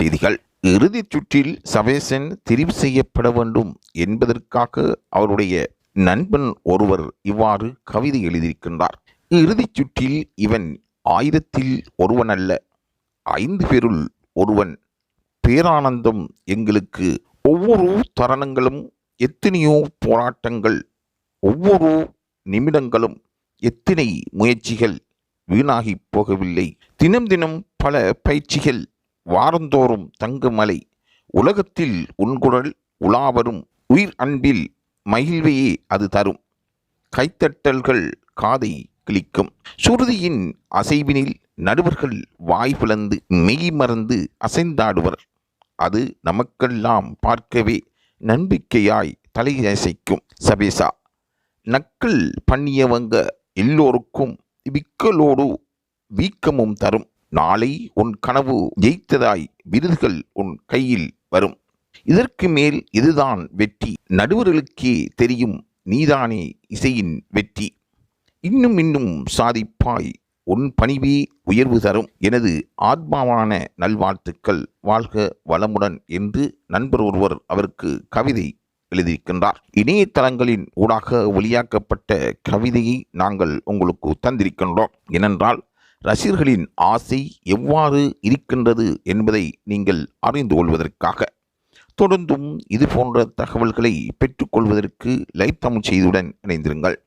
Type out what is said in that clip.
செய்திகள். இறுதிச் சுற்றில் சபேசன் தெரிவு செய்யப்பட வேண்டும் என்பதற்காக அவருடைய நண்பன் ஒருவர் இவ்வாறு கவிதை எழுதியிருக்கின்றார். இறுதிச் சுற்றில் இவன் 1000ல் ஒருவன் அல்ல, 5 பேருள் ஒருவன். பேரானந்தம் எங்களுக்கு. ஒவ்வொரு தருணங்களும் எத்தனையோ போராட்டங்கள், ஒவ்வொரு நிமிடங்களும் எத்தனை முயற்சிகள் வீணாகி போகவில்லை. தினம் தினம் பல பயிற்சிகள், வாரந்தோறும் தங்கமலை. உலகத்தில் உன்குரல் உலாவரும். உயிர் அன்பில் மகிழ்வையே அது தரும். கைத்தட்டல்கள் காதை கிளிக்கும். சுருதியின் அசைவினில் நடுவர்கள் வாய் பிளந்து மெய் மறந்து அசைந்தாடுவர். அது நமக்கெல்லாம் பார்க்கவே நம்பிக்கையாய் தலையசைக்கும். சபேசா. நக்கல் பண்ணியவங்க எல்லோருக்கும் விக்கலோடு வீக்கமும் தரும். நாளை உன் கனவு ஜெயித்ததாய் விருதுகள் உன் கையில் வரும். இதற்கு மேல் இதுதான் வெற்றி. நடுவர்களுக்கே தெரியும் நீதானே இசையின் வெற்றி. இன்னும் இன்னும் சாதிப்பாய், உன் பணிவே உயர்வு தரும். எனது ஆத்மாவான நல்வாழ்த்துக்கள். வாழ்க வளமுடன் என்று நண்பர் ஒருவர் அவருக்கு கவிதை எழுதியிருக்கின்றார். இணையதளங்களின் ஊடாக ஒளியாக்கப்பட்ட கவிதையை நாங்கள் உங்களுக்கு தந்திருக்கின்றோம். ஏனென்றால் ரசிகர்களின் ஆசை எவ்வாறு இருக்கின்றது என்பதை நீங்கள் அறிந்து கொள்வதற்காக. தொடர்ந்தும் இது போன்ற தகவல்களை பெற்றுக்கொள்வதற்கு லைவ் தமிழ் செய்தியுடன் இணைந்திருங்கள்.